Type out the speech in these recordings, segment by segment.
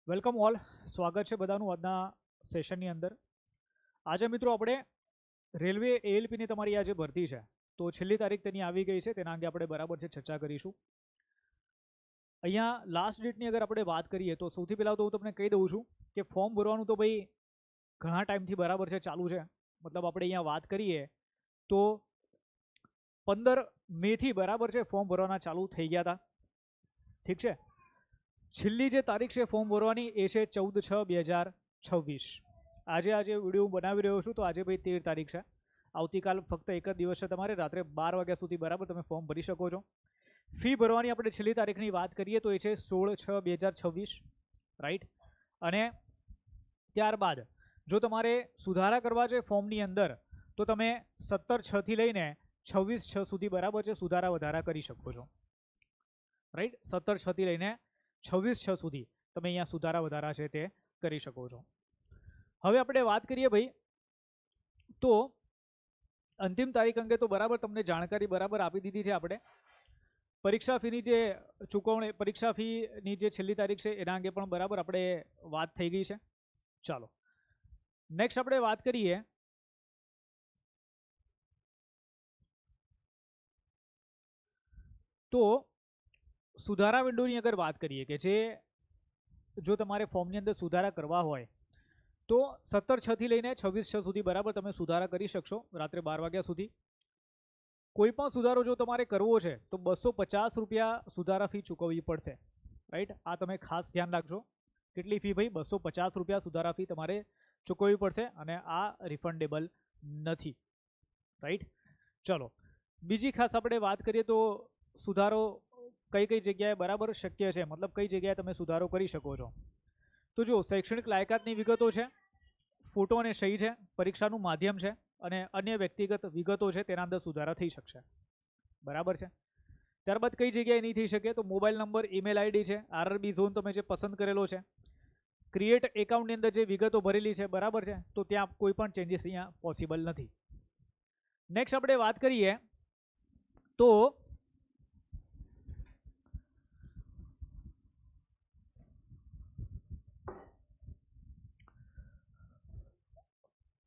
Welcome all, સ્વાગત છે બધાનું આજના સેશનની અંદર. આજે મિત્રો આપણે રેલવે એએલપીની તમારી આ જે ભરતી છે તો છેલ્લી તારીખ તેની આવી ગઈ છે, તેના અંગે આપણે બરાબર છે ચર્ચા કરીશું. અહીંયા લાસ્ટ ડેટની અગર આપણે વાત કરીએ તો સૌથી પહેલાં તો હું તમને કહી દઉં છું કે ફોર્મ ભરવાનું તો ભાઈ ઘણા ટાઈમથી બરાબર છે ચાલુ છે. મતલબ આપણે અહીંયા વાત કરીએ તો 15 મેથી બરાબર છે ફોર્મ ભરવાના ચાલુ થઈ ગયા હતા. ઠીક છે. છેલ્લી જે તારીખ છે ફોર્મ ભરવાની એ છે 14/6/2026. આજે વિડીયો હું બનાવી રહ્યો છું તો આજે ભાઈ 13 તારીખ છે. આવતીકાલ ફક્ત એક જ દિવસ છે, તમારે રાત્રે 12 વાગ્યા સુધી બરાબર તમે ફોર્મ ભરી શકો છો. ફી ભરવાની આપણે છેલ્લી તારીખની વાત કરીએ તો એ છે 16/6/2026, રાઈટ. અને ત્યારબાદ જો તમારે સુધારા કરવા છે ફોર્મની અંદર તો તમે 17/6 થી લઈને 26/6 સુધી બરાબર છે સુધારા વધારા કરી શકો છો, રાઈટ. 17/6 થી લઈને 26/6 સુધી તમે અહીંયા સુધારા વધારા છે તે કરી શકો છો. હવે આપણે વાત કરીએ ભાઈ તો અંતિમ તારીખ અંગે તો બરાબર તમને જાણકારી બરાબર આપી દીધી છે આપણે. પરીક્ષા ફીની જે ચૂકવણી, પરીક્ષા ફીની જે છેલ્લી તારીખ છે એના અંગે પણ બરાબર આપણે વાત થઈ ગઈ છે. ચાલો નેક્સ્ટ આપણે વાત કરીએ તો સુધારા વિન્ડોની અગર વાત કરીએ કે જે જો તમારે ફોર્મની અંદર સુધારા કરવા હોય તો 17/6 થી લઈને 26/6 સુધી બરાબર તમે સુધારા કરી શકશો રાત્રે 12 વાગ્યા સુધી. કોઈ પણ સુધારો જો તમારે કરવો છે તો 250 રૂપિયા સુધારા ફી ચૂકવવી પડશે, રાઈટ. આ તમે ખાસ ધ્યાન રાખજો. કેટલી ફી ભાઈ? 250 રૂપિયા સુધારા ફી તમારે ચૂકવવી પડશે અને આ રિફંડેબલ નથી, રાઈટ. ચલો બીજી ખાસ આપણે વાત કરીએ તો સુધારો કઈ કઈ જગ્યાએ બરાબર શક્ય છે, મતલબ કઈ જગ્યાએ તમે સુધારો કરી શકો છો. તો જો શૈક્ષણિક લાયકાતની વિગતો છે, ફોટો અને સહી છે, પરીક્ષાનું માધ્યમ છે અને અન્ય વ્યક્તિગત વિગતો છે તેના અંદર સુધારા થઈ શકશે, બરાબર છે. ત્યારબાદ કઈ જગ્યાએ નહીં થઈ શકે તો મોબાઈલ નંબર, ઈમેલ આઈડી છે, આરઆરબી ઝોન તમે જે પસંદ કરેલો છે, ક્રિએટ એકાઉન્ટની અંદર જે વિગતો ભરેલી છે બરાબર છે, તો ત્યાં કોઈ પણ ચેન્જીસ અહીંયા પોસિબલ નથી. નેક્સ્ટ આપણે વાત કરીએ તો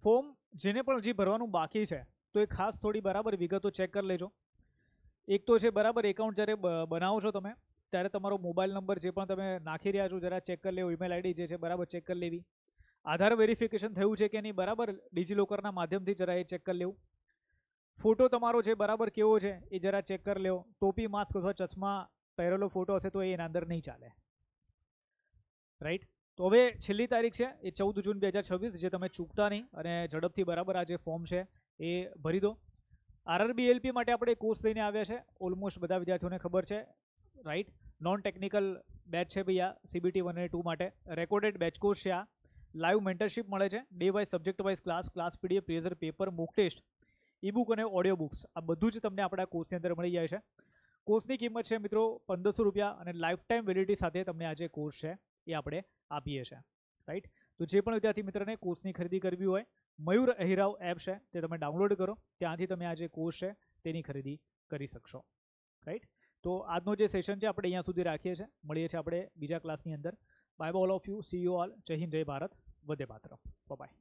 ફોર્મ જેને પણ હજી ભરવાનું બાકી છે તો એ ખાસ થોડી બરાબર વિગતો ચેક કરી લેજો. એક તો છે બરાબર એકાઉન્ટ જ્યારે બનાવો છો તમે ત્યારે તમારો મોબાઈલ નંબર જે પણ તમે નાખી રહ્યા છો જરા ચેક કરી લેવો. ઈમેલ આઈડી જે છે બરાબર ચેક કરી લેવી. આધાર વેરિફિકેશન થયું છે કે નહીં બરાબર ડિજીલોકરના માધ્યમથી જરા એ ચેક કરી લેવું. ફોટો તમારો જે બરાબર કેવો છે એ જરા ચેક કરી લેવો. ટોપી, માસ્ક અથવા ચશ્મા પહેરેલો ફોટો હશે તો એના અંદર નહીં ચાલે, રાઈટ. તો હવે છેલ્લી તારીખ છે એ 14 જૂન 2026, જે તમે ચૂકતા નહીં અને ઝડપથી બરાબર આ જે ફોર્મ છે એ ભરી દો. આરઆરબી એલપી માટે આપણે કોર્સ લઈને આવ્યા છે, ઓલમોસ્ટ બધા વિદ્યાર્થીઓને ખબર છે, રાઈટ. નોન ટેકનિકલ બેચ છે ભાઈ આ CBT 1 અને 2 માટે. રેકોર્ડેડ બેચ કોર્સ છે આ. લાઈવ મેન્ટરશીપ મળે છે, day wise subject wise class PDF, પ્રેઝર પેપર, મોક ટેસ્ટ, ઈબુક અને ઓડિયો બુક્સ આ બધું જ તમને આપણા કોર્સની અંદર મળી જાય છે. કોર્સની કિંમત છે મિત્રો 1500 રૂપિયા અને લાઈફ ટાઈમ વેલિડિટી સાથે તમને આ જે કોર્સ છે એ આપણે આપીએ છીએ, રાઈટ. તો જે પણ વિદ્યાર્થી મિત્રને કોર્સની ખરીદી કરવી હોય, મયુર અહિરાવ એપ છે તે તમે ડાઉનલોડ કરો, ત્યાંથી તમે આ જે કોર્સ છે તેની ખરીદી કરી શકશો, રાઈટ. તો આજનો જે સેશન છે આપણે અહીંયા સુધી રાખીએ છીએ. મળીએ છીએ આપણે બીજા ક્લાસની અંદર. Bye bye all of you. C you all. જય હિન્દ, જય ભારત, વંદે માતરમ. બાય.